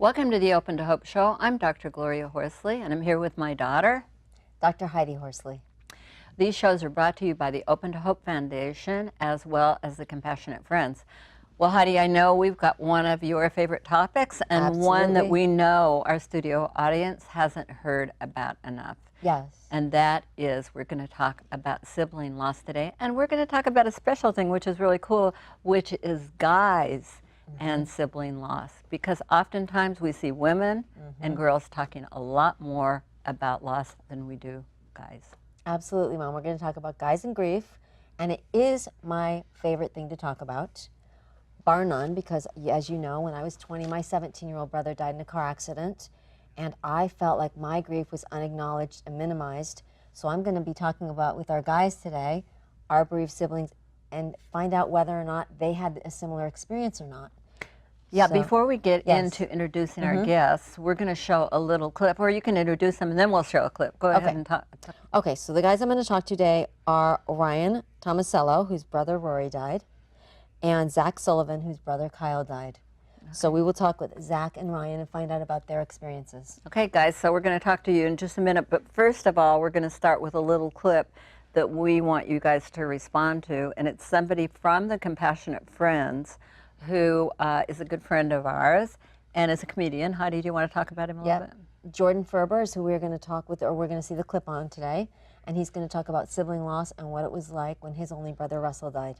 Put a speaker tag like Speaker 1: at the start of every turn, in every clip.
Speaker 1: Welcome to the Open to Hope Show. I'm Dr. Gloria Horsley, and I'm here with my daughter,
Speaker 2: Dr. Heidi Horsley.
Speaker 1: These shows are brought to you by the Open to Hope Foundation as well as the Compassionate Friends. Well, Heidi, I know we've got one of your favorite topics and
Speaker 2: Absolutely.
Speaker 1: one that we know our studio audience hasn't heard about enough.
Speaker 2: Yes.
Speaker 1: And that is, we're going to talk about sibling loss today, and we're going to talk about a special thing which is really cool, which is guys and sibling loss, because oftentimes we see women and girls talking a lot more about loss than we do guys.
Speaker 2: Absolutely, Mom. We're going to talk about guys and grief, and it is my favorite thing to talk about, bar none, because as you know, when I was 20, my 17-year-old brother died in a car accident, and I felt like my grief was unacknowledged and minimized. So I'm going to be talking about, with our guys today, our bereaved siblings, and find out whether or not they had a similar experience or not.
Speaker 1: Yeah,
Speaker 2: So,
Speaker 1: before we get
Speaker 2: yes.
Speaker 1: into introducing our guests, we're going to show a little clip, or you can introduce them and then we'll show a clip. Go ahead and talk.
Speaker 2: Okay, so the guys I'm going to talk to today are Ryan Tomasello, whose brother Rory died, and Zach Sullivan, whose brother Kyle died. Okay. So we will talk with Zach and Ryan and find out about their experiences.
Speaker 1: Okay, guys, so we're going to talk to you in just a minute, but first of all, we're going to start with a little clip that we want you guys to respond to, and it's somebody from the Compassionate Friends who is a good friend of ours and is a comedian. Heidi, do you want to talk about him a little bit?
Speaker 2: Jordon Ferber is who we're going to talk with, or we're going to see the clip on today, and he's going to talk about sibling loss and what it was like when his only brother Russell died.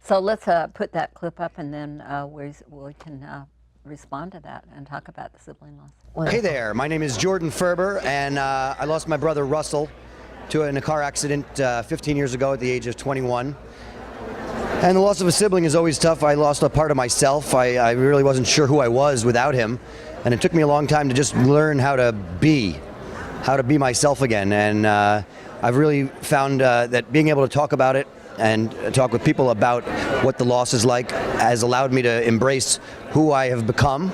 Speaker 1: So let's put that clip up, and then we can respond to that and talk about the sibling loss.
Speaker 2: Wonderful.
Speaker 3: Hey there, my name is Jordon Ferber, and I lost my brother Russell in a car accident 15 years ago at the age of 21. And the loss of a sibling is always tough. I lost a part of myself. I really wasn't sure who I was without him. And it took me a long time to just learn how to be myself again. And I've really found that being able to talk about it and talk with people about what the loss is like has allowed me to embrace who I have become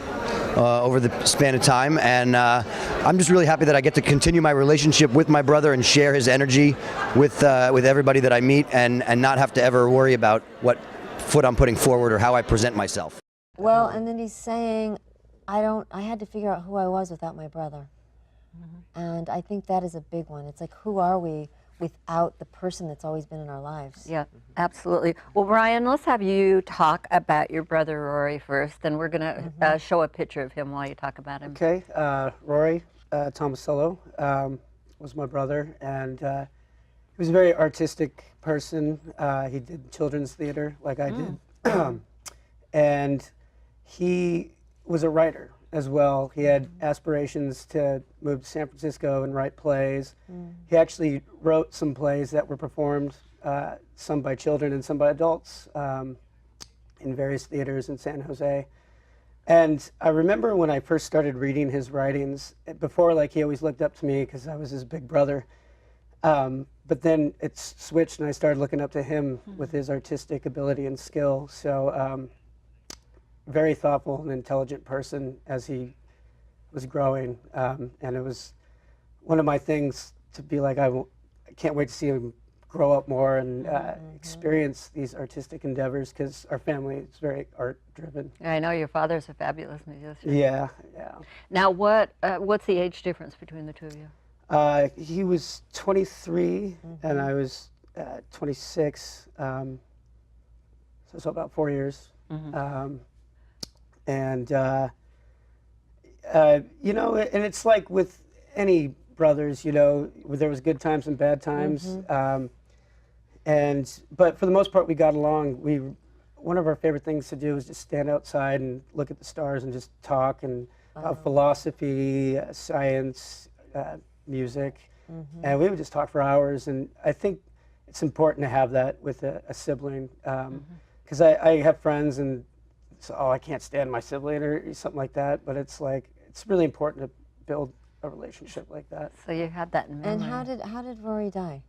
Speaker 3: over the span of time, and I'm just really happy that I get to continue my relationship with my brother and share his energy with everybody that I meet, and not have to ever worry about what foot I'm putting forward or how I present myself.
Speaker 2: Well, and then he's saying, I had to figure out who I was without my brother. And I think that is a big one. It's like, who are we without the person that's always been in our lives?
Speaker 1: Yeah, absolutely. Well, Brian, let's have you talk about your brother Rory first, and we're going to show a picture of him while you talk about him.
Speaker 4: Okay, Rory Tomasello was my brother, and he was a very artistic person. He did children's theater like I did, and he was a writer as well. He had aspirations to move to San Francisco and write plays. He actually wrote some plays that were performed, some by children and some by adults, in various theaters in San Jose. And I remember when I first started reading his writings, before, like, he always looked up to me because I was his big brother. But then it switched and I started looking up to him with his artistic ability and skill. So very thoughtful and intelligent person as he was growing. And it was one of my things to be like, I can't wait to see him grow up more and experience these artistic endeavors, because our family is very art-driven.
Speaker 1: I know your father's a fabulous musician.
Speaker 4: Yeah.
Speaker 1: Now, what's the age difference between the two of you?
Speaker 4: He was 23 and I was 26, so about 4 years. And you know, and it's like with any brothers, you know, there was good times and bad times. But for the most part, we got along. One of our favorite things to do was just stand outside and look at the stars and just talk and about philosophy, science, music, and we would just talk for hours. And I think it's important to have that with a sibling, because I have friends and so, oh, I can't stand my sibling or something like that, but it's like, it's really important to build a relationship like that.
Speaker 1: So you had that in memory.
Speaker 2: And how did Rory die?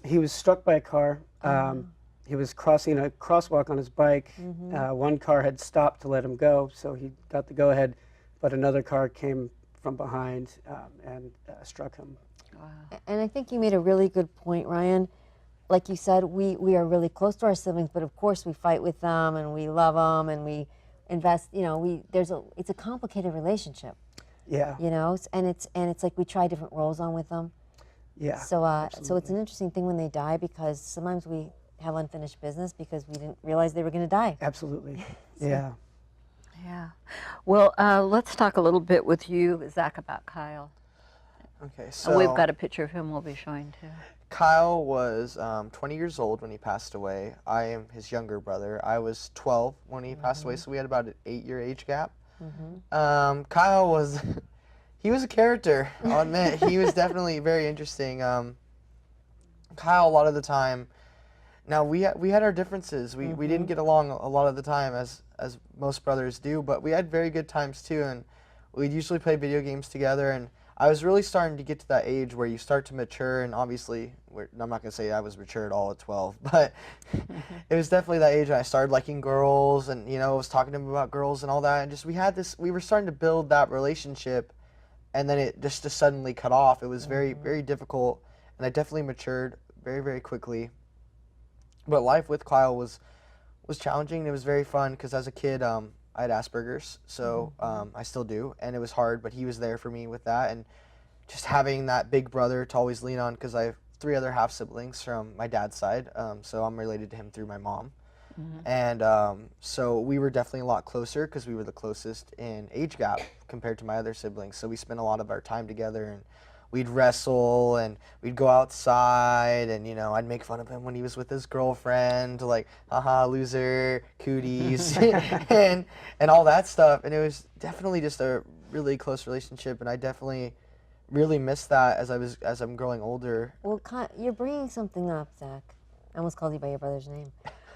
Speaker 4: He was struck by a car. He was crossing a crosswalk on his bike. One car had stopped to let him go, so he got the go-ahead, but another car came from behind and struck him.
Speaker 1: Wow.
Speaker 2: And I think you made a really good point, Ryan. Like you said, we are really close to our siblings, but of course we fight with them and we love them, and invest. You know, it's a complicated relationship.
Speaker 4: Yeah.
Speaker 2: You know, and it's like we try different roles on with them.
Speaker 4: Yeah.
Speaker 2: So it's an interesting thing when they die, because sometimes we have unfinished business because we didn't realize they were going to die.
Speaker 4: Absolutely. Yeah.
Speaker 1: Yeah. Well, let's talk a little bit with you, Zach, about Kyle.
Speaker 5: Okay,
Speaker 1: And
Speaker 5: so
Speaker 1: we've got a picture of him we'll be showing too.
Speaker 5: Kyle was 20 years old when he passed away. I am his younger brother. I was 12 when he passed away, so we had about an 8-year age gap. Kyle was, he was a character, I'll admit. He was definitely very interesting. Kyle, a lot of the time, now we had our differences. We didn't get along a lot of the time, as most brothers do, but we had very good times too, and we'd usually play video games together. And I was really starting to get to that age where you start to mature, and obviously, I'm not going to say I was mature at all at 12, but it was definitely that age when I started liking girls, and, you know, I was talking to him about girls and all that, and just we were starting to build that relationship, and then it just suddenly cut off. It was very, very difficult, and I definitely matured very, very quickly. But life with Kyle was challenging. It was very fun because as a kid, I had Asperger's, so I still do, and it was hard, but he was there for me with that, and just having that big brother to always lean on, because I have 3 other half-siblings from my dad's side, so I'm related to him through my mom. And so we were definitely a lot closer because we were the closest in age gap compared to my other siblings, so we spent a lot of our time together, and we'd wrestle, and we'd go outside, and, you know, I'd make fun of him when he was with his girlfriend, like, haha, loser, cooties, and all that stuff. And it was definitely just a really close relationship, and I definitely really miss that as I'm growing older.
Speaker 2: Well, you're bringing something up, Zach. I almost called you by your brother's name,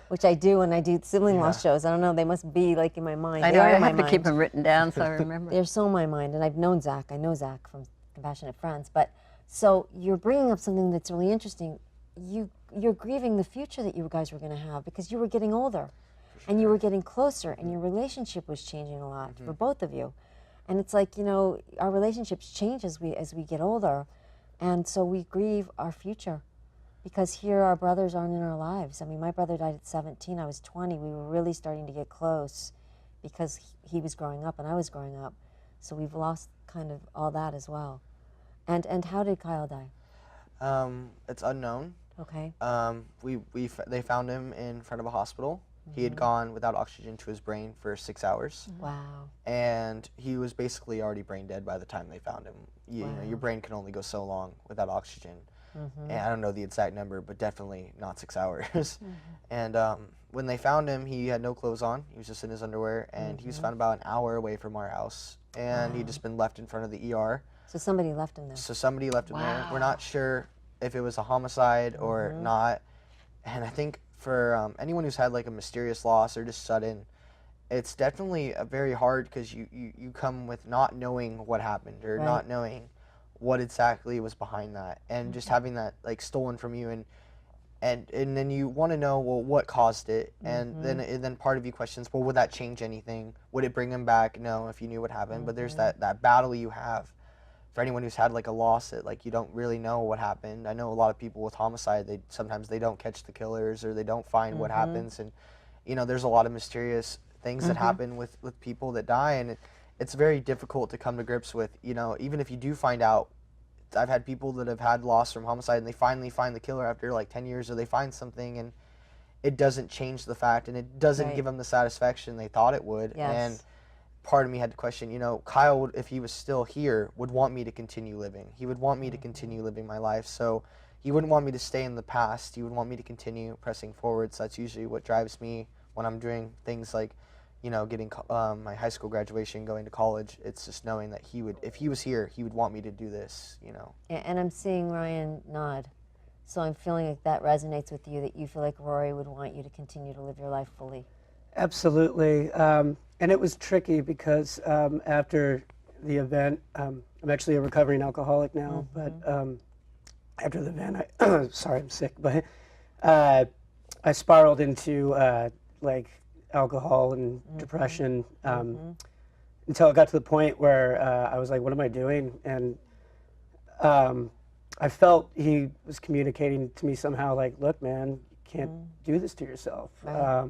Speaker 2: which I do when I do sibling loss shows. I don't know, they must be like in my mind.
Speaker 1: I
Speaker 2: They
Speaker 1: know,
Speaker 2: are
Speaker 1: I
Speaker 2: in my
Speaker 1: have to keep
Speaker 2: mind.
Speaker 1: them written down so I remember.
Speaker 2: They're so in my mind, and I've known Zach. I know Zach from Compassionate Friends. But so you're bringing up something that's really interesting. You're grieving the future that you guys were going to have because you were getting older, and you were getting closer, and your relationship was changing a lot for both of you. And it's like, you know, our relationships change as we get older, and so we grieve our future because here our brothers aren't in our lives. I mean, my brother died at 17. I was 20. We were really starting to get close because he was growing up and I was growing up. So we've lost kind of all that as well. And how did Kyle die?
Speaker 5: It's unknown.
Speaker 2: Okay.
Speaker 5: They found him in front of a hospital. He had gone without oxygen to his brain for 6 hours.
Speaker 2: Wow.
Speaker 5: And he was basically already brain dead by the time they found him. You know, your brain can only go so long without oxygen. And I don't know the exact number, but definitely not 6 hours. And when they found him, he had no clothes on. He was just in his underwear, and he was found about an hour away from our house. And he'd just been left in front of the ER.
Speaker 2: So somebody left him there.
Speaker 5: So somebody left him there. We're not sure if it was a homicide or not. And I think for anyone who's had like a mysterious loss or just sudden, it's definitely very hard because you come with not knowing what happened or not knowing what exactly was behind that, and just having that like stolen from you, and then you want to know, well, what caused it, and then part of you questions, well, would that change anything? Would it bring him back? No, if you knew what happened. But there's that battle you have for anyone who's had like a loss that like you don't really know what happened. I know a lot of people with homicide, sometimes they don't catch the killers or they don't find what happens, and you know, there's a lot of mysterious things that happen with people that die, and it's very difficult to come to grips with. You know, even if you do find out, I've had people that have had loss from homicide and they finally find the killer after like 10 years, or they find something and it doesn't change the fact, and it doesn't give them the satisfaction they thought it would. And part of me had to question, you know, Kyle, if he was still here, would want me to continue living. He would want me to continue living my life. So he wouldn't want me to stay in the past. He would want me to continue pressing forward. So that's usually what drives me when I'm doing things like, you know, getting my high school graduation, going to college. It's just knowing that he would, if he was here, he would want me to do this, you know.
Speaker 2: And I'm seeing Ryan nod. So I'm feeling like that resonates with you, that you feel like Rory would want you to continue to live your life fully.
Speaker 4: Absolutely. And it was tricky because after the event, I'm actually a recovering alcoholic now, but after the event, sorry, I'm sick, but I spiraled into like alcohol and depression until it got to the point where I was like, what am I doing? And I felt he was communicating to me somehow like, look, man, you can't do this to yourself.
Speaker 2: Right.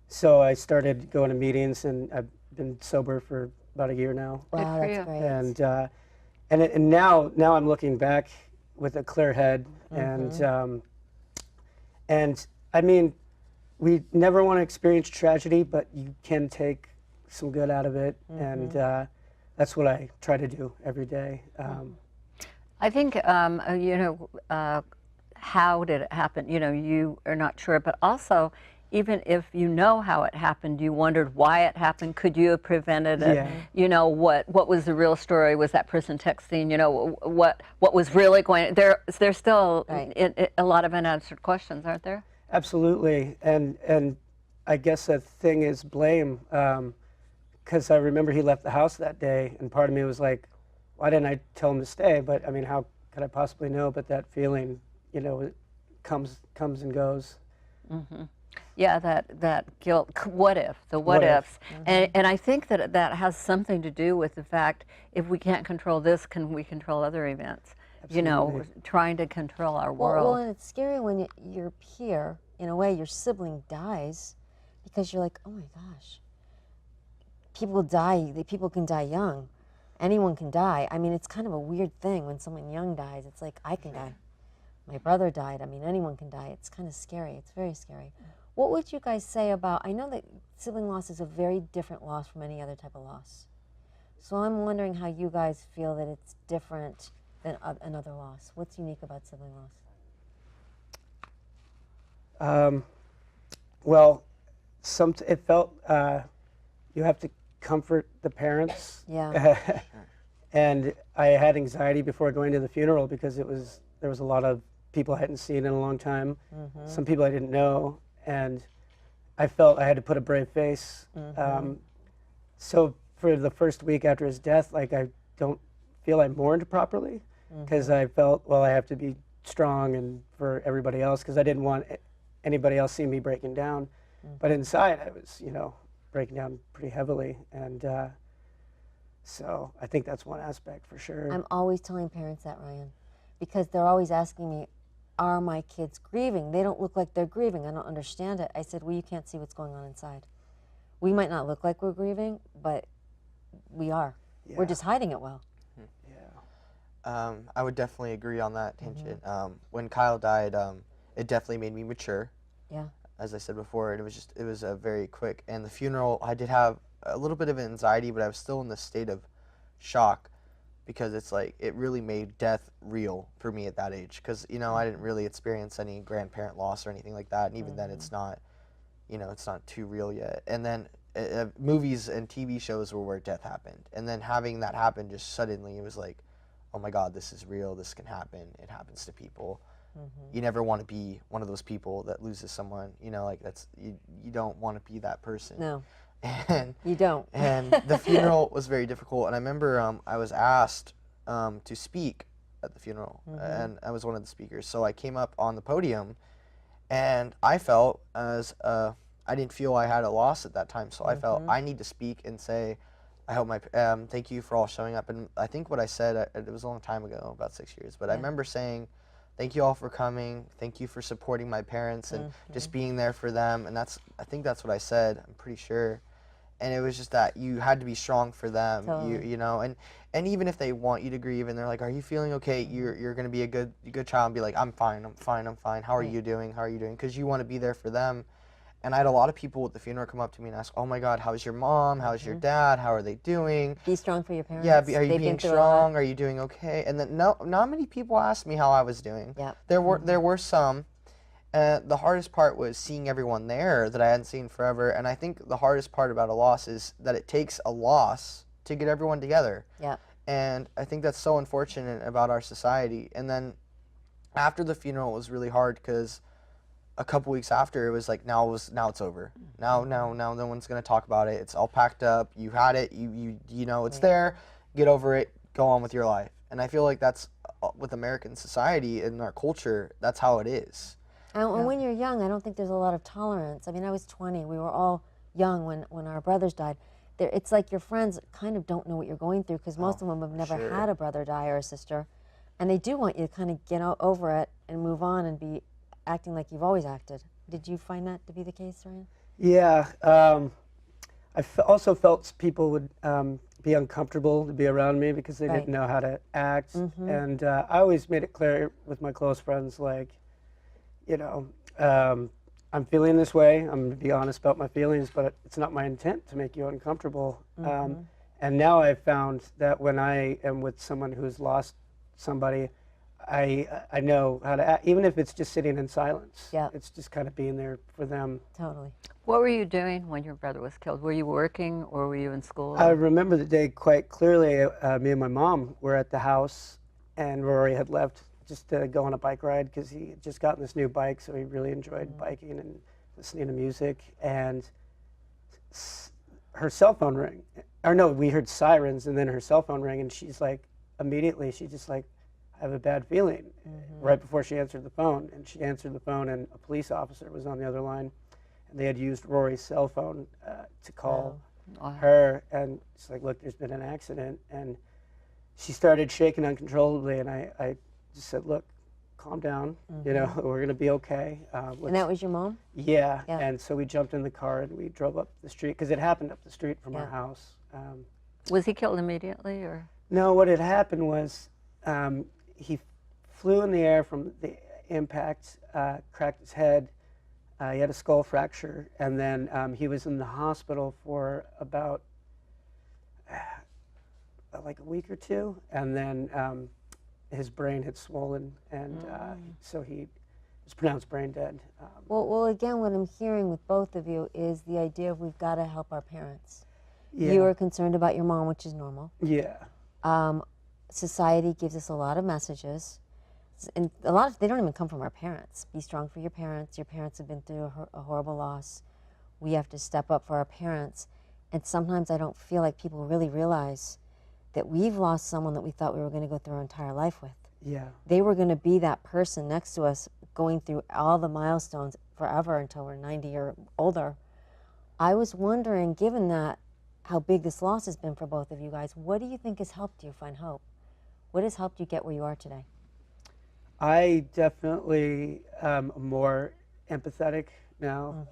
Speaker 4: so I started going to meetings, and I've been sober for about a year now.
Speaker 2: Wow,
Speaker 1: for
Speaker 2: that's
Speaker 1: you.
Speaker 2: great.
Speaker 4: And now I'm looking back with a clear head, and I mean, we never want to experience tragedy, but you can take some good out of it, and that's what I try to do every day.
Speaker 1: I think, how did it happen? You are not sure, but also, even if you know how it happened, you wondered why it happened. Could you have prevented it?
Speaker 4: Yeah.
Speaker 1: What was the real story? Was that person texting? What was really going? There's still a lot of unanswered questions, aren't there?
Speaker 4: Absolutely, and I guess the thing is blame, because I remember he left the house that day, and part of me was like, why didn't I tell him to stay? But I mean, how could I possibly know? But that feeling, it comes and goes.
Speaker 1: Yeah, that guilt. What if? The what ifs. And I think that has something to do with the fact, if we can't control this, can we control other events?
Speaker 4: Absolutely.
Speaker 1: Trying to control our world.
Speaker 2: Well, and it's scary when your peer, in a way, your sibling dies, because you're like, oh my gosh, people die. People can die young. Anyone can die. I mean, it's kind of a weird thing when someone young dies. It's like, I can die. My brother died. I mean, anyone can die. It's kind of scary. It's very scary. What would you guys say about, I know that sibling loss is a very different loss from any other type of loss. So I'm wondering how you guys feel that it's different than another loss. What's unique about sibling loss?
Speaker 4: Well, it felt you have to comfort the parents.
Speaker 2: Yeah.
Speaker 4: And I had anxiety before going to the funeral because there was a lot of people I hadn't seen in a long time, some people I didn't know, and I felt I had to put a brave face. So for the first week after his death, like, I don't feel I mourned properly, because I felt, well, I have to be strong and for everybody else, because I didn't want anybody else seeing me breaking down. But inside I was, breaking down pretty heavily, and so I think that's one aspect for sure.
Speaker 2: I'm always telling parents that, Ryan, because they're always asking me, are my kids grieving? They don't look like they're grieving. I don't understand it. I said, well, you can't see what's going on inside. We might not look like we're grieving, but we are.
Speaker 4: Yeah.
Speaker 2: We're just hiding it well.
Speaker 5: I would definitely agree on that tangent. When Kyle died, it definitely made me mature.
Speaker 2: Yeah.
Speaker 5: As I said before, it was a very quick. And the funeral, I did have a little bit of anxiety, but I was still in this state of shock, because it's like, it really made death real for me at that age. Because, I didn't really experience any grandparent loss or anything like that. And even then, it's not, it's not too real yet. And then movies and TV shows were where death happened. And then having that happen just suddenly, it was like, oh my God, this is real. This can happen. It happens to people. You never want to be one of those people that loses someone. Like, that's, you don't want to be that person.
Speaker 2: No.
Speaker 5: And
Speaker 2: you don't.
Speaker 5: And the funeral was very difficult. And I remember I was asked to speak at the funeral, and I was one of the speakers. So I came up on the podium, and I felt as I didn't feel I had a loss at that time. So I felt I need to speak and say, I hope thank you for all showing up. And I think what I said, it was a long time ago, about 6 years, but I remember saying, thank you all for coming. Thank you for supporting my parents and just being there for them. And I think that's what I said, I'm pretty sure. And it was just that you had to be strong for them,
Speaker 2: Totally.
Speaker 5: and even if they want you to grieve and they're like, are you feeling okay? You're going to be a good child and be like, I'm fine. How are you doing? Because you want to be there for them. And I had a lot of people at the funeral come up to me and ask, oh my God, how's your mom? How's your dad? How are they doing?
Speaker 2: Be strong for your parents.
Speaker 5: Yeah, are you
Speaker 2: They've
Speaker 5: being
Speaker 2: been through a lot.
Speaker 5: strong? Are you doing okay? And then not many people asked me how I was doing.
Speaker 2: Yep.
Speaker 5: There were some. The hardest part was seeing everyone there that I hadn't seen forever. And I think the hardest part about a loss is that it takes a loss to get everyone together.
Speaker 2: Yeah.
Speaker 5: And I think that's so unfortunate about our society. And then after the funeral, it was really hard, because a couple weeks after, it was like, now it's over. Now no one's gonna talk about it. It's all packed up. You had it. You know it's there. Get over it. Go on with your life. And I feel like that's with American society and our culture. That's how it is.
Speaker 2: And when you're young, I don't think there's a lot of tolerance. I mean, I was 20. We were all young when our brothers died. It's like your friends kind of don't know what you're going through, because most of them have never had a brother die or a sister. And they do want you to kind of get over it and move on and be acting like you've always acted. Did you find that to be the case, Ryan?
Speaker 4: Yeah. Also felt people would be uncomfortable to be around me because they
Speaker 2: Right.
Speaker 4: didn't know how to act. And I always made it clear with my close friends, like, you know, I'm feeling this way. I'm going to be honest about my feelings, but it's not my intent to make you uncomfortable. And now I've found that when I am with someone who's lost somebody, I know how to act, even if it's just sitting in silence.
Speaker 2: Yeah.
Speaker 4: It's just kind of being there for them.
Speaker 2: Totally.
Speaker 1: What were you doing when your brother was killed? Were you working or were you in school?
Speaker 4: I remember the day quite clearly. Me and my mom were at the house, and Rory had left just to go on a bike ride because he had just gotten this new bike, so he really enjoyed biking and listening to music. And her cell phone rang. Or no, we heard sirens, and then her cell phone rang, and she's like, immediately, she just like, I have a bad feeling, right before she answered the phone. And she answered the phone, and a police officer was on the other line. They had used Rory's cell phone to call her, and it's like, look, there's been an accident. And she started shaking uncontrollably, and I just said, look, calm down, you know, we're going to be okay.
Speaker 2: And that was your mom?
Speaker 4: Yeah.
Speaker 2: Yeah.
Speaker 4: And so we jumped in the car and we drove up the street, because it happened up the street from our house.
Speaker 1: Was he killed immediately, or?
Speaker 4: No, what had happened was he flew in the air from the impact, cracked his head. He had a skull fracture, and then he was in the hospital for about like a week or two, and then his brain had swollen, and so he was pronounced brain dead.
Speaker 2: Well, again, what I'm hearing with both of you is the idea of we've got to help our parents.
Speaker 4: Yeah.
Speaker 2: You are concerned about your mom, which is normal.
Speaker 4: Yeah.
Speaker 2: Society gives us a lot of messages, and they don't even come from our parents. Be strong for your parents. Your parents have been through a horrible loss. We have to step up for our parents. And sometimes I don't feel like people really realize that we've lost someone that we thought we were going to go through our entire life with.
Speaker 4: Yeah.
Speaker 2: They were going to be that person next to us going through all the milestones forever until we're 90 or older. I was wondering, given that, how big this loss has been for both of you guys, what do you think has helped you find hope? What has helped you get where you are today?
Speaker 4: I definitely am more empathetic now.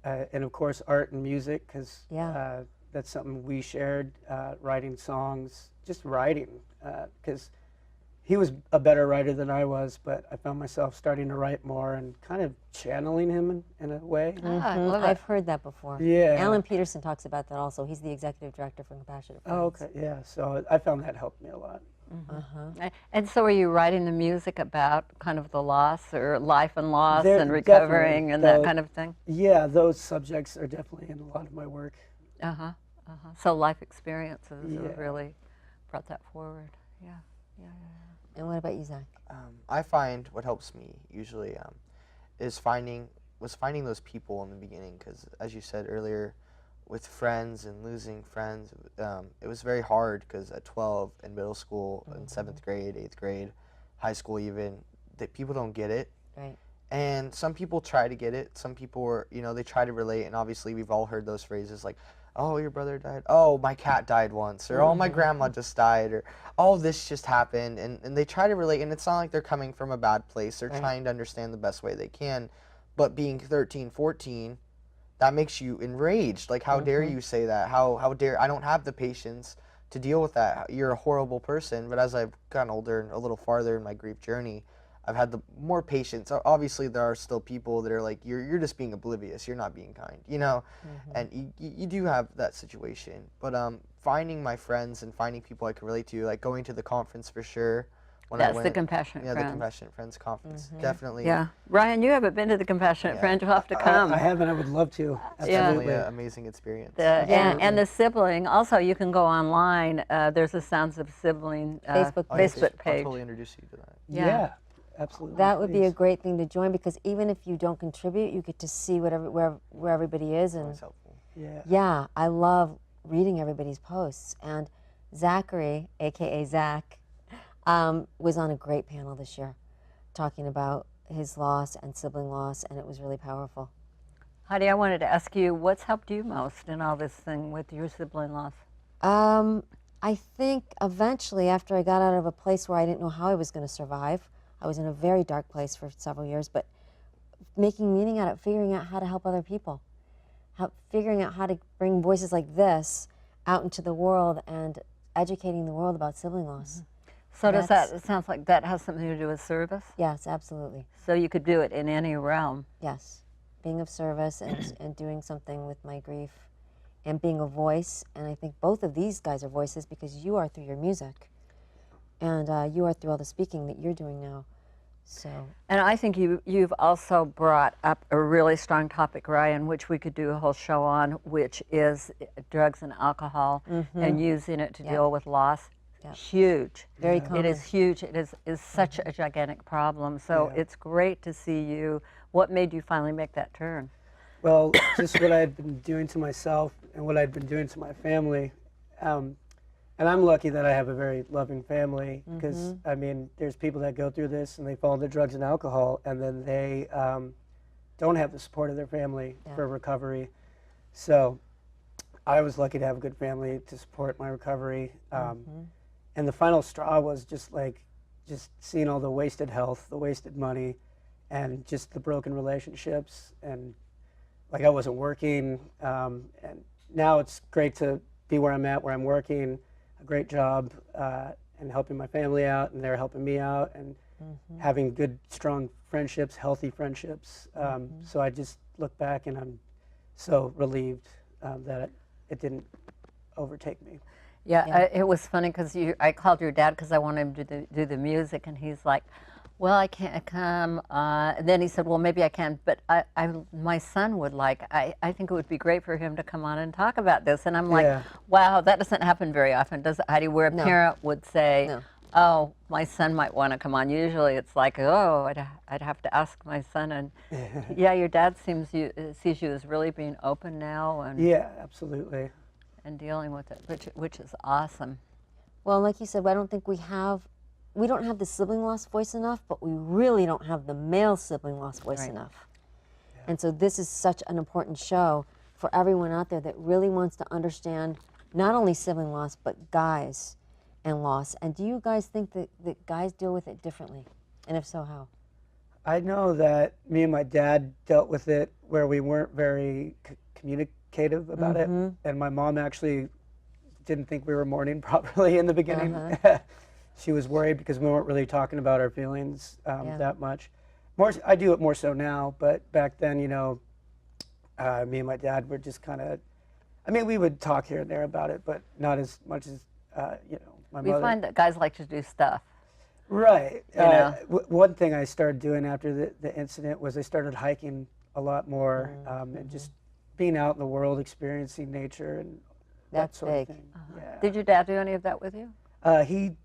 Speaker 4: And of course, art and music, because that's something we shared, writing songs, just writing, because he was a better writer than I was, but I found myself starting to write more and kind of channeling him in a way.
Speaker 1: I love it.
Speaker 2: I've heard that before.
Speaker 4: Yeah.
Speaker 2: Alan Peterson talks about that also. He's the executive director for Compassionate Friends.
Speaker 4: Oh, okay, yeah. So I found that helped me a lot.
Speaker 1: And so are you writing the music about kind of the loss or life and loss
Speaker 4: There-
Speaker 1: and recovering
Speaker 4: definitely,
Speaker 1: and that
Speaker 4: though.
Speaker 1: kind of thing?
Speaker 4: Yeah, those subjects are definitely in a lot of my work.
Speaker 1: So life experiences
Speaker 4: Yeah.
Speaker 1: have really brought that forward. Yeah.
Speaker 2: And what about you, Zach?
Speaker 5: I find what helps me usually is finding those people in the beginning, because as you said earlier, with friends and losing friends, it was very hard, because at 12 in middle school, in 7th grade, 8th grade, high school even, that people don't get it.
Speaker 2: Right.
Speaker 5: And some people try to get it. Some people are, they try to relate, and obviously we've all heard those phrases like, oh, your brother died. Oh, my cat died once. Or, oh, my grandma just died. Or, oh, this just happened. And they try to relate, and it's not like they're coming from a bad place. They're trying to understand the best way they can. But being 13, 14, that makes you enraged. Like, how dare you say that? How dare, I don't have the patience to deal with that. You're a horrible person. But as I've gotten older and a little farther in my grief journey, I've had the more patience. Obviously, there are still people that are like, you're just being oblivious. You're not being kind, And you do have that situation. But finding my friends and finding people I can relate to, like going to the conference for sure. When I
Speaker 1: That's
Speaker 5: went,
Speaker 1: the Compassionate
Speaker 5: Yeah,
Speaker 1: Friends.
Speaker 5: the Compassionate Friends conference, definitely.
Speaker 1: Yeah. Ryan, you haven't been to the Compassionate Friends. You'll have to come.
Speaker 4: I haven't. I would love to.
Speaker 5: Definitely
Speaker 4: Absolutely.
Speaker 5: an amazing experience.
Speaker 1: And the Sibling. Also, you can go online. There's a Sounds of Sibling
Speaker 2: Facebook
Speaker 5: Oh, yes,
Speaker 1: Facebook
Speaker 5: I'll
Speaker 1: page.
Speaker 5: totally introduce you to that.
Speaker 4: Yeah. Absolutely.
Speaker 2: That would be a
Speaker 4: please.
Speaker 2: great thing to join, because even if you don't contribute, you get to see where everybody is. And
Speaker 5: That's helpful.
Speaker 4: Yeah.
Speaker 2: I love reading everybody's posts. And Zachary, aka Zach, was on a great panel this year talking about his loss and sibling loss, and it was really powerful.
Speaker 1: Heidi, I wanted to ask you, what's helped you most in all this thing with your sibling loss?
Speaker 2: I think eventually, after I got out of a place where I didn't know how I was going to survive, I was in a very dark place for several years, but making meaning out of it, figuring out how to help other people, figuring out how to bring voices like this out into the world and educating the world about sibling loss.
Speaker 1: So does that, it sounds like that has something to do with service?
Speaker 2: Yes, absolutely.
Speaker 1: So you could do it in any realm.
Speaker 2: Yes, being of service and doing something with my grief and being a voice. And I think both of these guys are voices because you are through your music and you are through all the speaking that you're doing now. So.
Speaker 1: And I think you've also brought up a really strong topic, Ryan, which we could do a whole show on, which is drugs and alcohol and using it to deal with loss. Huge.
Speaker 2: Very common.
Speaker 1: It is huge. It is such a gigantic problem. So it's great to see you. What made you finally make that turn?
Speaker 4: Well, just what I had been doing to myself and what I'd been doing to my family. And I'm lucky that I have a very loving family because, I mean, there's people that go through this and they fall into drugs and alcohol and then they don't have the support of their family for recovery. So I was lucky to have a good family to support my recovery. And the final straw was just seeing all the wasted health, the wasted money, and just the broken relationships. And like I wasn't working. And now it's great to be where I'm at, where I'm working, a great job, and helping my family out, and they're helping me out, and having good, strong friendships, healthy friendships. So I just look back and I'm so relieved that it didn't overtake me.
Speaker 1: Yeah, it was funny because I called your dad because I wanted him to do the music, and he's like, well, I can't come. And then he said, well, maybe I can, but my son would like, I think it would be great for him to come on and talk about this. And I'm like, wow, that doesn't happen very often, does it, Heidi, where a parent would say, oh, my son might want to come on. Usually it's like, oh, I'd have to ask my son. And yeah, your dad sees you as really being open now. And
Speaker 4: yeah, absolutely.
Speaker 1: And dealing with it, which is awesome.
Speaker 2: Well, like you said, I don't think we don't have the sibling loss voice enough, but we really don't have the male sibling loss voice enough. And so this is such an important show for everyone out there that really wants to understand not only sibling loss, but guys and loss. And do you guys think that guys deal with it differently? And if so, how?
Speaker 4: I know that me and my dad dealt with it where we weren't very communicative about it. And my mom actually didn't think we were mourning properly in the beginning. She was worried because we weren't really talking about our feelings that much. I do it more so now, but back then, you know, me and my dad were just kind of, I mean, we would talk here and there about it, but not as much as, you know, my mother.
Speaker 1: We find that guys like to do stuff.
Speaker 4: Right.
Speaker 1: You know?
Speaker 4: One thing I started doing after the incident was I started hiking a lot more and just being out in the world, experiencing nature and that sort of thing. Yeah.
Speaker 1: Did your dad do any of that with you?
Speaker 4: He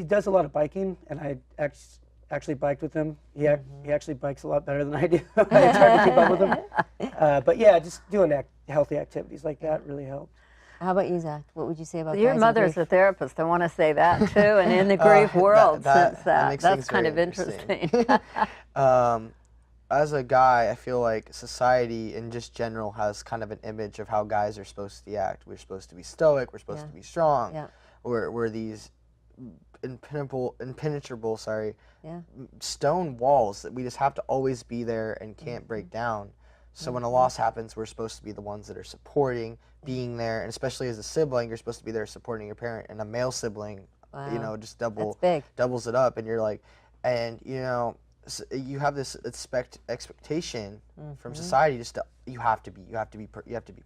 Speaker 4: does a lot of biking, and I actually biked with him. He actually bikes a lot better than I do. It's hard to keep up with him. But yeah, just doing healthy activities like that really helped.
Speaker 2: How about you, Zach? What would you say about
Speaker 1: Your
Speaker 2: guys
Speaker 1: mother's a therapist. I want to say that too, and in the grief world, that's kind of interesting.
Speaker 5: As a guy, I feel like society in just general has kind of an image of how guys are supposed to act. We're supposed to be stoic. We're supposed to be strong.
Speaker 2: Yeah.
Speaker 5: We're these impenetrable stone walls that we just have to always be there and can't break down. So when a loss happens, we're supposed to be the ones that are supporting, being there, and especially as a sibling, you're supposed to be there supporting your parent. And a male sibling, you know, just doubles it up, and you're like, and you know, you have this expectation from society just to you have to be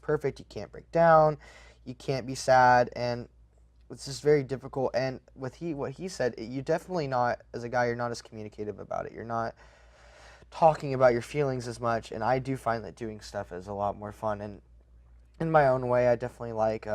Speaker 5: perfect. You can't break down, you can't be sad, and it's just very difficult. And with what he said, you definitely not, as a guy, you're not as communicative about it. You're not talking about your feelings as much, and I do find that doing stuff is a lot more fun. And in my own way, I definitely like,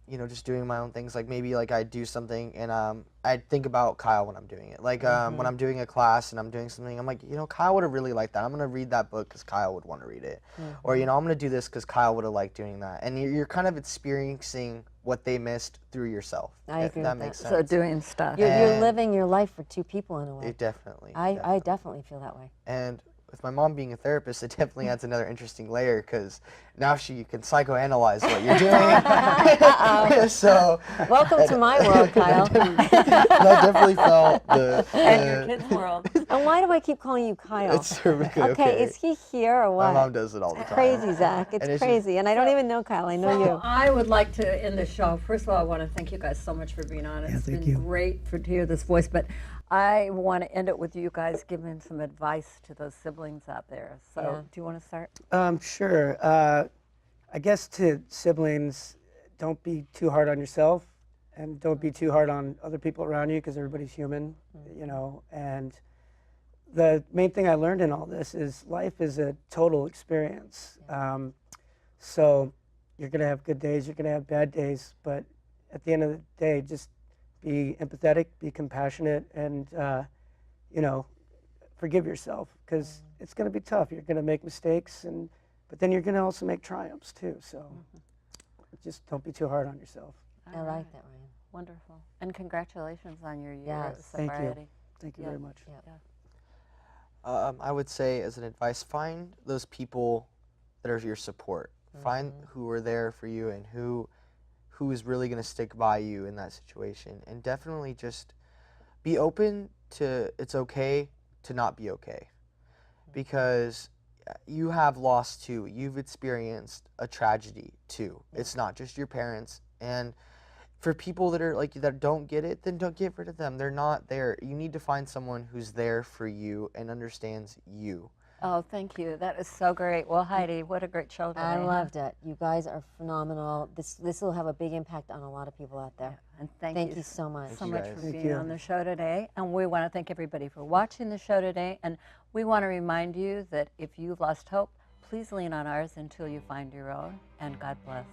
Speaker 5: you know, just doing my own things. Like maybe like I do something and I think about Kyle when I'm doing it. Like when I'm doing a class and I'm doing something, I'm like, you know, Kyle would have really liked that. I'm gonna read that book because Kyle would want to read it. Or, you know, I'm gonna do this because Kyle would have liked doing that. And you're kind of experiencing what they missed through yourself.
Speaker 2: I agree
Speaker 5: that
Speaker 2: with
Speaker 5: makes
Speaker 2: that.
Speaker 5: sense.
Speaker 1: So doing stuff.
Speaker 2: You're living your life for two people in a way.
Speaker 5: It definitely.
Speaker 2: I definitely feel that way.
Speaker 5: And with my mom being a therapist, it definitely adds another interesting layer because now she can psychoanalyze what you're doing. So
Speaker 2: Welcome to my world, Kyle.
Speaker 5: that definitely felt the.
Speaker 1: And your kids' world.
Speaker 2: And why do I keep calling you Kyle?
Speaker 5: It's perfectly
Speaker 2: Okay, is he here or what?
Speaker 5: My mom does it all the time.
Speaker 2: Crazy, Zach. It's
Speaker 5: And it's
Speaker 2: crazy. And I don't even know Kyle. I know
Speaker 1: So
Speaker 2: you.
Speaker 1: I would like to end the show. First of all, I want to thank you guys so much for being on. It's
Speaker 4: thank
Speaker 1: been
Speaker 4: you.
Speaker 1: great to hear this voice, but I want to end it with you guys giving some advice to those siblings out there. So
Speaker 2: Yeah.
Speaker 1: do you want to start?
Speaker 4: Sure. I guess to siblings, don't be too hard on yourself, and don't be too hard on other people around you because everybody's human, you know. And the main thing I learned in all this is life is a total experience. So you're gonna have good days, you're gonna have bad days, but at the end of the day, just be empathetic, be compassionate, and you know, forgive yourself because it's gonna be tough. You're gonna make mistakes, but then you're gonna also make triumphs too. So just don't be too hard on yourself.
Speaker 2: I like that, Ryan.
Speaker 1: Wonderful. And congratulations on your year
Speaker 2: Yes.
Speaker 1: of
Speaker 4: Thank you.
Speaker 1: sobriety.
Speaker 4: Thank you
Speaker 1: Yeah.
Speaker 4: very much.
Speaker 2: Yeah.
Speaker 5: I would say, as an advice, find those people that are your support. Find who are there for you and who is really going to stick by you in that situation. And definitely just be open to it's okay to not be okay. Because you have lost too. You've experienced a tragedy too. It's not just your parents. And for people that are like that don't get it, then don't get rid of them. They're not there. You need to find someone who's there for you and understands you.
Speaker 1: Oh, thank you. That is so great. Well, Heidi, what a great show today.
Speaker 2: I
Speaker 1: huh?
Speaker 2: loved it. You guys are phenomenal. This will have a big impact on a lot of people out there.
Speaker 1: And thank
Speaker 2: you so much.
Speaker 1: so
Speaker 5: you
Speaker 1: much
Speaker 5: guys.
Speaker 1: for
Speaker 4: Thank
Speaker 1: being
Speaker 4: you.
Speaker 1: on the show today. And we want to thank everybody for watching the show today. And we want to remind you that if you've lost hope, please lean on ours until you find your own. And God bless.